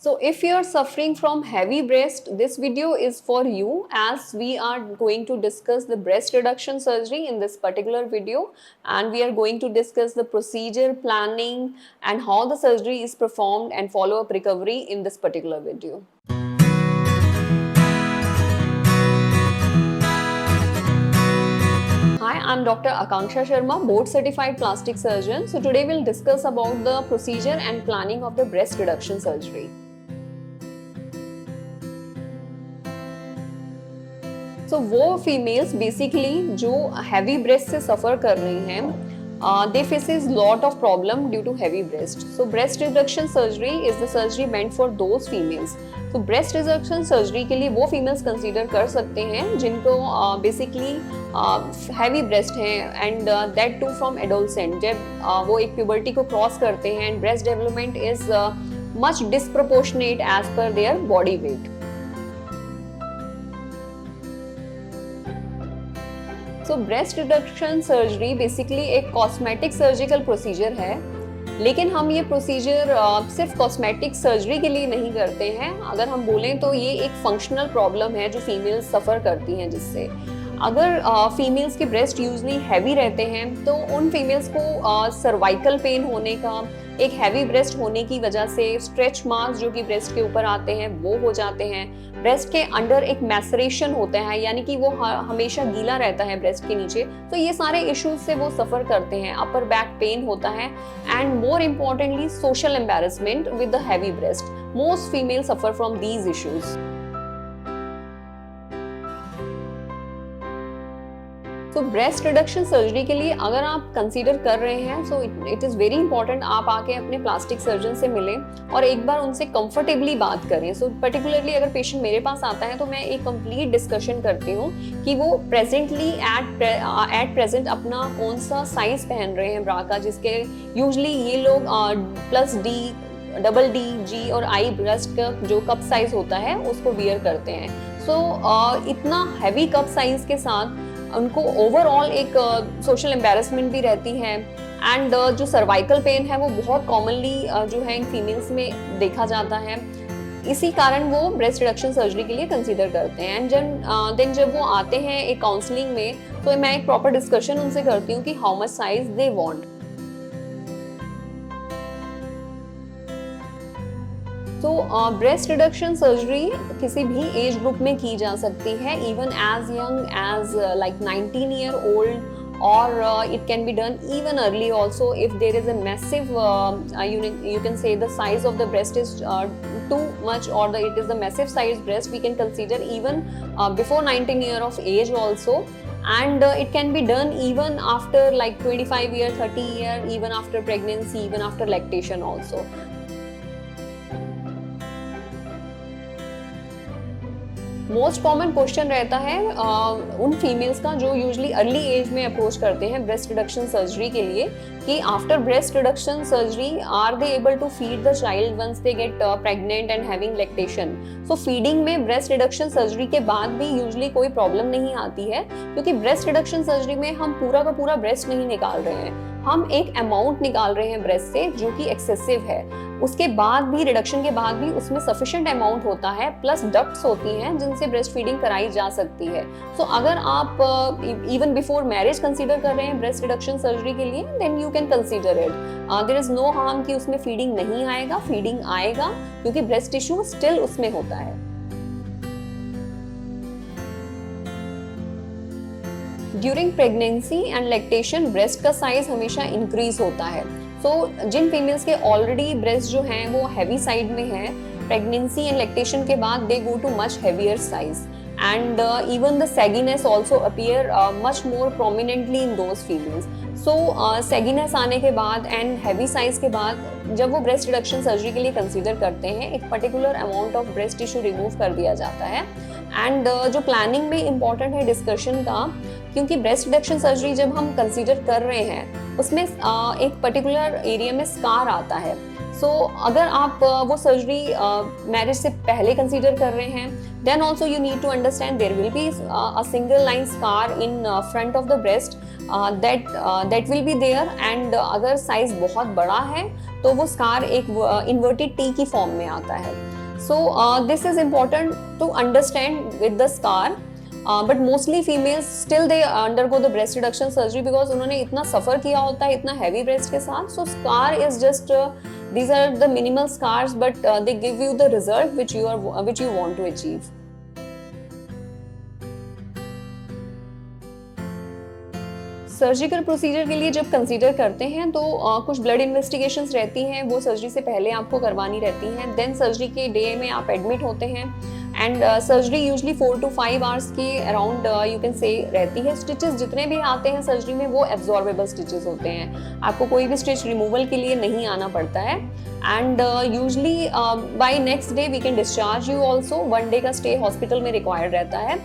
So if you are suffering from heavy breast, this video is for you, as we are going to discuss the breast reduction surgery in this particular video, and we are going to discuss the procedure, planning and how the surgery is performed and follow up recovery in this particular video. Hi, I'm Dr. Akanksha Sharma, board certified plastic surgeon. So today we'll discuss about the procedure and planning of the breast reduction surgery. So वो females basically जो heavy breast से suffer कर रही हैं, they faces lot of problem due to heavy breast. So breast reduction surgery is the surgery meant for those females. तो breast reduction surgery के लिए वो फीमेल्स कंसीडर कर सकते हैं जिनको बेसिकली हैवी ब्रेस्ट हैं, and that too from adolescent. जब वो एक प्यूबर्टी को क्रॉस करते हैं and breast development is much disproportionate as पर देयर बॉडी वेट. तो ब्रेस्ट रिडक्शन सर्जरी बेसिकली एक कॉस्मेटिक सर्जिकल प्रोसीजर है, लेकिन हम ये प्रोसीजर सिर्फ कॉस्मेटिक सर्जरी के लिए नहीं करते हैं. अगर हम बोलें तो ये एक फंक्शनल प्रॉब्लम है जो फीमेल्स सफ़र करती हैं, जिससे अगर फीमेल्स के ब्रेस्ट यूजली हैवी रहते हैं तो उन फीमेल्स को सर्वाइकल पेन होने का, एक हैवी ब्रेस्ट होने की वजह से स्ट्रेच मार्क्स जो कि ब्रेस्ट के ऊपर आते हैं वो हो जाते हैं. ब्रेस्ट के अंडर एक मैसरेशन होता है, यानी कि वो हमेशा गीला रहता है ब्रेस्ट के नीचे. तो ये सारे इश्यूज से वो सफ़र करते हैं. अपर बैक पेन होता है and more importantly social embarrassment with the heavy breast. Most female suffer from these issues. तो ब्रेस्ट रिडक्शन सर्जरी के लिए अगर आप कंसीडर कर रहे हैं, so it is very important आप आके अपने प्लास्टिक सर्जन से मिलें और एक बार उनसे कंफर्टेबली बात करें. सो पर्टिकुलरली अगर पेशेंट मेरे पास आता है तो मैं एक कंप्लीट डिस्कशन करती हूँ कि वो प्रेजेंटली एट प्रेजेंट अपना कौन सा साइज पहन रहे हैं ब्रा का, जिसके यूजली ये लोग प्लस डी, डबल डी, जी और आई ब्रेस्ट का जो कप साइज होता है उसको वियर करते हैं. सो इतना हैवी कप साइज के साथ उनको ओवरऑल एक सोशल एम्बैरेसमेंट भी रहती है, एंड जो सर्वाइकल पेन है वो बहुत कॉमनली जो है इन फीमेल्स में देखा जाता है. इसी कारण वो ब्रेस्ट रिडक्शन सर्जरी के लिए कंसीडर करते हैं. एंड देन जब वो आते हैं एक काउंसलिंग में, तो मैं एक प्रॉपर डिस्कशन उनसे करती हूँ कि how much size they want. तो ब्रेस्ट रिडक्शन सर्जरी किसी भी एज ग्रुप में की जा सकती है, even age young age like 19 year old, or it can be done even early also if there is a massive you can say the size of the breast is too much, or it is the massive size breast, we can consider even before 19 year of age also. And it can be done even after like 25 year, 30 year, even after pregnancy, even after lactation also. Most common question रहता है उन females का जो usually early age में approach करते हैं breast reduction surgery के लिए, कि after breast reduction surgery are they able to feed the child once they get pregnant and having lactation. So feeding में ब्रेस्ट रिडक्शन सर्जरी के बाद भी यूजली कोई प्रॉब्लम नहीं आती है, क्योंकि ब्रेस्ट रिडक्शन सर्जरी में हम पूरा का पूरा ब्रेस्ट नहीं निकाल रहे हैं, हम एक अमाउंट निकाल रहे हैं ब्रेस्ट से जो कि एक्सेसिव है. उसके बाद भी, रिडक्शन के बाद भी उसमें सफिशिएंट अमाउंट होता है, प्लस डक्ट्स होती हैं जिनसे ब्रेस्ट फीडिंग कराई जा सकती है. सो अगर आप इवन बिफोर मैरिज कंसीडर कर रहे हैं ब्रेस्ट रिडक्शन सर्जरी के लिए, then you can consider it. There is no harm कि उसमें फीडिंग नहीं आएगा, फीडिंग आएगा क्योंकि ब्रेस्ट टिश्यू स्टिल उसमें होता है. During pregnancy and lactation breast का साइज हमेशा इंक्रीज होता है. सो जिन फीमेल्स के ऑलरेडी ब्रेस्ट जो हैं वो हैवी साइड में है, प्रेगनेंसी एंड लैक्टेशन के बाद they go to much heavier size, and even the sagginess also appear much more prominently in those females. So sagginess आने के बाद एंड हैवी साइज के बाद जब वो ब्रेस्ट रिडक्शन सर्जरी के लिए कंसीडर करते हैं, एक particular amount of breast tissue remove कर दिया जाता है. एंड जो प्लानिंग में इम्पॉर्टेंट है डिस्कशन का, क्योंकि ब्रेस्ट रिडक्शन सर्जरी जब हम कंसीडर कर रहे हैं उसमें एक पर्टिकुलर एरिया में स्कार आता है. सो अगर आप वो सर्जरी मैरिज से पहले कंसीडर कर रहे हैं, then also you need to understand there will be a single line scar in front of the breast that will be there. And अगर साइज बहुत बड़ा है तो वो स्कार एक इन्वर्टेड टी की फॉर्म में आता है. So this is important to understand with the scar. But mostly females still they undergo the breast reduction surgery because उन्होंने इतना सफर किया होता है इतना हैवी ब्रेस्ट के साथ. So scar is just these are the minimal scars, but they give you the result which you want to achieve. Surgical procedure के लिए जब कंसीडर करते हैं तो कुछ ब्लड इन्वेस्टिगेशंस रहती हैं, वो सर्जरी से पहले आपको करवानी रहती हैं. देन सर्जरी के डे में आप एडमिट होते हैं and surgery usually 4 to 5 hours की अराउंड यू कैन से रहती है. स्टिचेस जितने भी आते हैं सर्जरी में वो एब्जॉर्बेबल स्टिचेस होते हैं, आपको कोई भी स्टिच रिमूवल के लिए नहीं आना पड़ता है. And usually by next day we can discharge you also. 1 day का स्टे हॉस्पिटल में रिक्वायर्ड रहता है.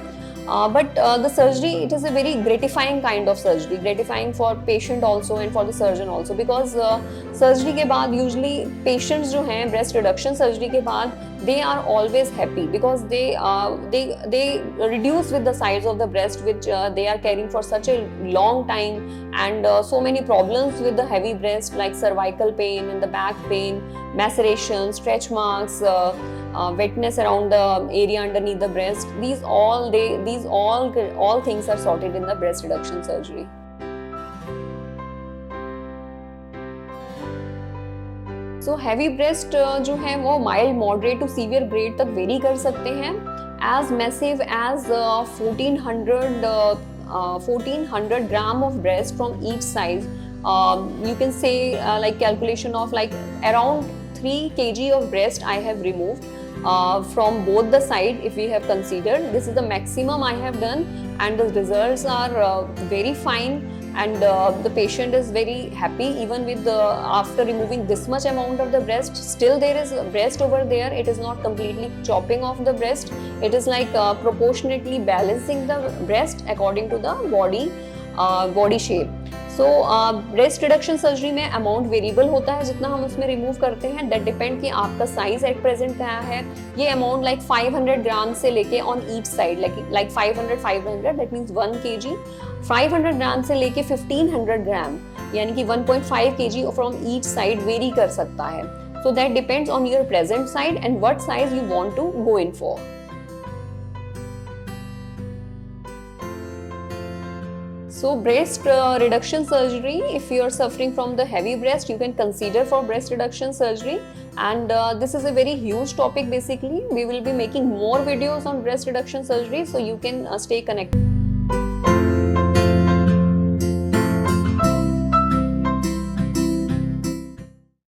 But the surgery, it is a very gratifying kind of surgery, gratifying for patient also and for the surgeon also, because surgery के बाद usually patients जो हैं breast reduction surgery के बाद they are always happy because they reduce with the size of the breast which they are carrying for such a long time, and so many problems with the heavy breast like cervical pain and the back pain, maceration, stretch marks, wetness around the area underneath the breast. These all things are sorted in the breast reduction surgery. So heavy breast जो है वो mild, moderate to severe grade तक vary कर सकते हैं. As massive as 1400 gram of breast from each side. You can say like calculation of like around 3 kg of breast I have removed. From both the side, if we have considered, this is the maximum I have done, and the results are very fine, and the patient is very happy even with after removing this much amount of the breast. Still there is breast over there. It is not completely chopping off the breast. It is like proportionately balancing the breast according to the body shape. So breast reduction surgery में amount variable होता है जितना हम उसमें remove करते हैं. That depend कि आपका साइज एट प्रेजेंट क्या है. ये अमाउंट लाइक 500 ग्राम से लेके on each side like 500 that means 1 kg. 500 gram से लेके 1500 ग्राम यानी कि 1.5 kg from each side vary कर सकता है. So that depends on your present side and what size you want to go in for. So breast reduction surgery, if you are suffering from the heavy breast, you can consider for breast reduction surgery, and this is a very huge topic basically. We will be making more videos on breast reduction surgery, so you can stay connected.